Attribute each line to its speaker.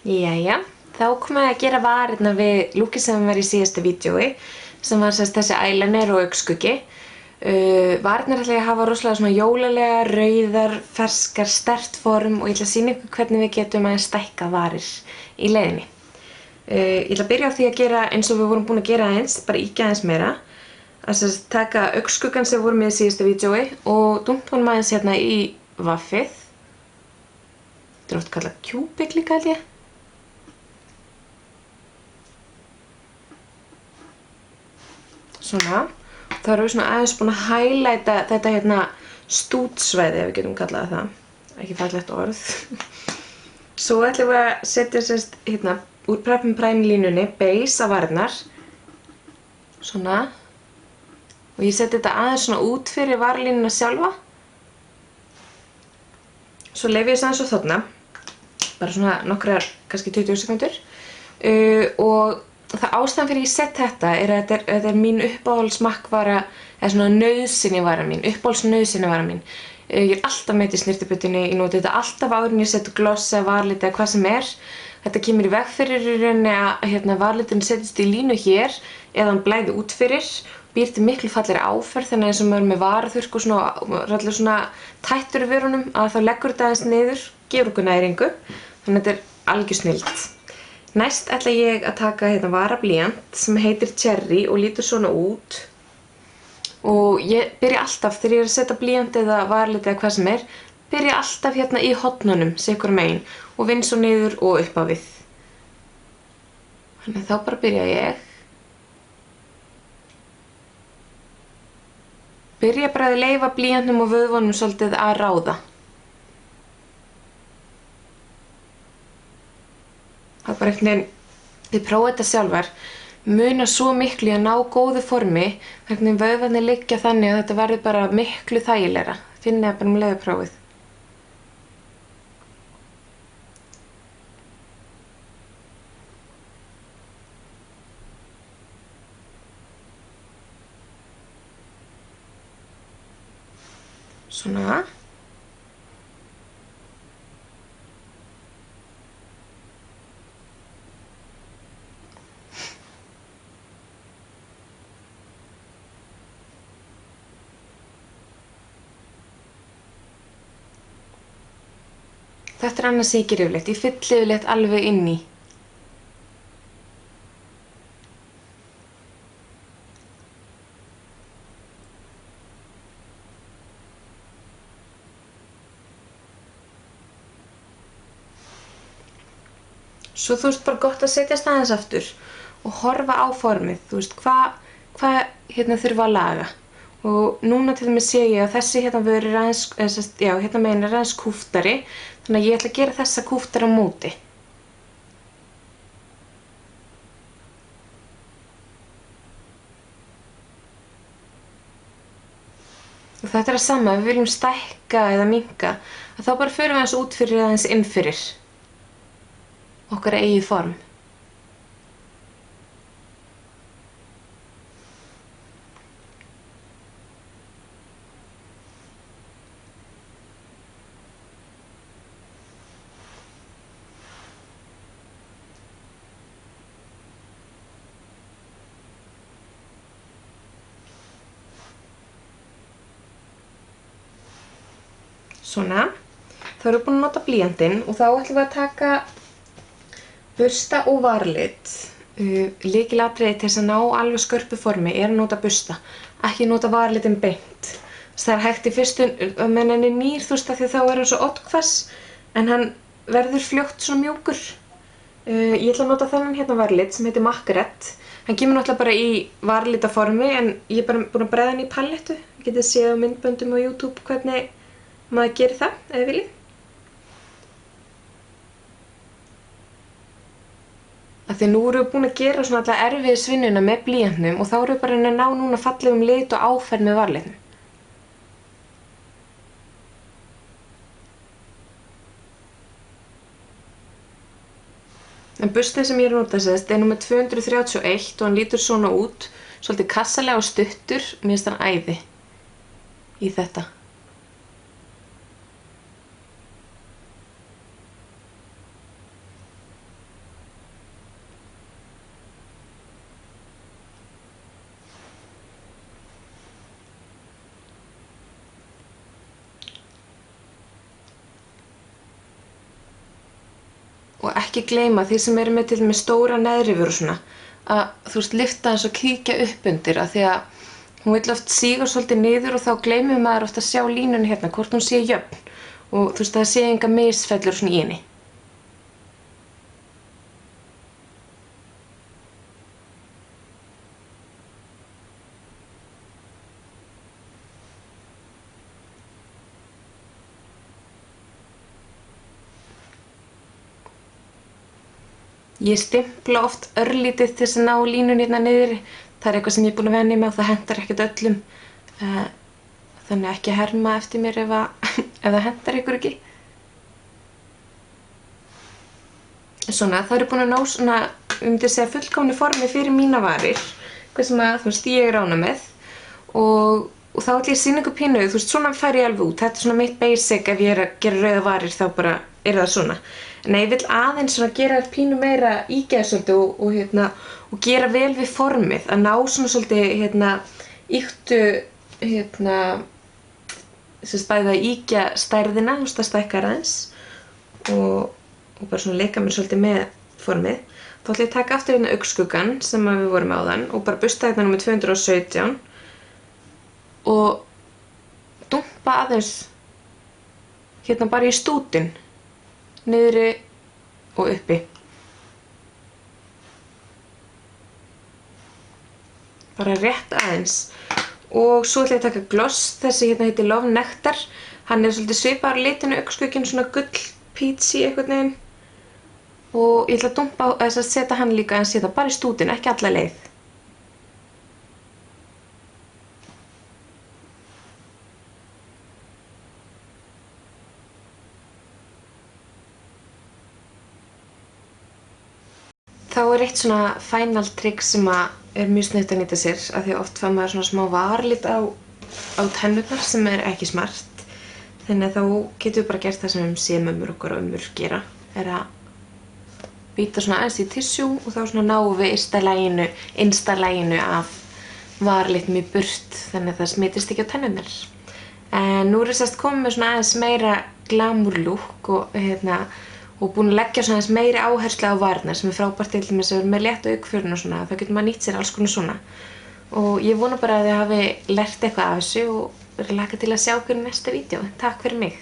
Speaker 1: Jæja, þá komum við að gera varirnar við lúkið sem var í síðasta vídeói sem var þessi eyeliner og augnskuggi. Varirnar ætla ég að hafa rosalega svona jólalega, rauðar, ferskar, sterkt form og ég ætla að sýna ykkur hvernig við getum að stækka varir í leiðinni. Ég ætla að byrja á því að gera eins og við vorum búin að gera aðeins, bara ýkja aðeins meira. Að taka augnskuggan sem vorum með í síðasta vídeói og dumpa honum aðeins hérna í vaffið. Þetta er oft kallað kjúbik líka held ég. Svona, þá erum við svona aðeins búin að highlighta þetta hérna stútsvæði, ef við getum kallað það. Ekki fallegt orð. Svo ætlum við að setja hérna úr Prep and Prime línunni base á varirnar. Svona. Og ég seti þetta aðeins svona út fyrir varlínuna sjálfa. Svo leyfi ég þess aðeins og þarna. Bara svona nokkrar, kannski 20 sekúndur. Og það ástæðan fyrir ég sett þetta er að þetta er mín uppáhaldsmakkvara, eða svona nauðsynjavara mín, uppáhaldsnauðsynjavara mín. Ég er alltaf með þetta í snyrtibutunni, ég noti þetta alltaf áður en ég set gloss eða varlit eða hvað sem er. Þetta kemur í veg fyrir í rauninni að varlitin setjast í línu hér eða hann blæði út fyrir, býr til miklu fallegri áferð, þannig eins og maður með varaþurrk og svona tættur í vörunum að þá leggur þetta aðeins niður, gefur okkur næringu, þannig að þetta er algjör snilld. Næst ætla ég að taka hérna varablýant sem heitir Cherry og lítur svona út. Og ég byrja alltaf, þegar ég er að setja blýant eða varlit eða hvað sem er, byrja alltaf hérna í hornunum, sitt megin, og vinn svo niður og upp á við. Þannig að þá bara byrja ég. Byrja bara að leyfa blýantnum og vöðvunum svolítið að ráða. Það er bara einhvern veginn, þið prófið þetta sjálfar, munar svo miklu í að ná góðu formi, þannig að vöðvarnir liggja þannig að þetta verður bara miklu þægilegra. Finnið það bara leiðu prófið. Svona. Þetta er annars sem ég ger yfirleitt. Ég fyll yfirleitt alveg inn í. Svo þú veist bara gott að setjast aðeins aftur og horfa á formið. Þú veist hvað hérna þurfa að laga. Og núna til dæmis sé ég að þessi hérna vör er aðeins, hérna megin er aðeins kúftari, þannig að ég ætla að gera þessa kúftari á móti. Og þetta er það sama, ef við viljum stækka eða minnka, þá bara förum við aðeins út fyrir aðeins inn fyrir okkar eigið form. Svona, þá erum við búin að nota blýantinn og þá ætlum við að taka bursta og varlit. Lykilatriði til þess að ná alveg skörpu formi er að nota bursta, ekki nota varlitin beint. Það er hægt í fyrstu, menn hann er nýr þú veist, því þá er hann svo oddhvass en hann verður fljótt svona mjúkur. Ég ætla að nota þennan hérna varlit sem heitir Macret. Hann kemur náttúrulega bara í varlitaformi en ég er bara búin að breiða hann í palettu. Þið getið séð á myndböndum á YouTube hvernig maður gerir það, ef þið viljið. Af því nú erum við búin að gera svona alltaf erfiðisvinnuna með blýantnum og þá erum við bara að ná núna fallegum lit og áferð með varlitnum. En burstinn sem ég er að nota er númer 231 og hann lítur svona út, svolítið kassalega og stuttur, mér finnst hann æði í þetta. Og ekki gleyma því sem eru með til dæmis stóra neðrifur og svona, að þú veist, lyfta hans og kíkja upp undir, af því að hún vill oft síga svolítið niður og þá gleymir maður oft að sjá línunni hérna, hvort hún sé jöfn. Og þú veist, það sé enga misfellur svona í henni. Ég stimpla oft örlítið til þess að ná línunni hérna niður. Það er eitthvað sem ég er búin að venja mig og það hentar ekkert öllum. Þannig ekki að herma eftir mér ef það hentar ykkur ekki. Svona, það eru búin að ná svona, myndi segja, fullkomnu formi fyrir mína varir. Hvað sem að, þú veist, ég er ánægð með. Og þá ætla ég að sýna ykkur pínu, þú veist, svona fær ég alveg út. Þetta er svona mitt basic, ef ég er að gera rauða varir þá bara er það svona. En ég vil aðeins svona gera pínu meira ígæða svolítið og gera vel við formið, að ná svona svolítið ýktu bæði að ígja stærðina, þú veist, að stækka aðeins og bara svona leika mér svolítið með formið. Þá ætla ég að taka aftur hérna augnskuggann sem við vorum áðan og bara busta hérna númer 217 og dumpa aðeins hérna bara í stútinn, niðri og uppi. Bara rétt aðeins. Og svo ætla ég að taka gloss, þessi hérna heitir Love Nectar. Hann er svolítið svipaður litinu augnskugginn, svona gull peachy einhvern veginn. Og ég ætla að dumpa, að setja hann líka en setja bara í stútinn, ekki alla leið. Þá er eitt svona final trick sem er mjög sniðugt að nýta sér, af því að oft fær maður svona smá varlit á tennurnar sem er ekki smart. Þannig að þá getum við bara gert það sem sémömmur okkar og ömmur gera, er að býta svona aðeins í tissue og þá svona náum við innsta laginu af varlitnum í burt, þannig að það smitist ekki á tennurnar. En nú er ég sérst komið með svona aðeins meira glamour look og búin að leggja svona aðeins meiri áherslu á varirnar sem er frábært til dæmis að vera með létt augnfjörun og svona, þá getur maður nýtt sér alls konar svona. Og ég vona bara að þið hafi lært eitthvað af þessu og verið laka til að sjá okkur í næsta vídeo. Takk fyrir mig!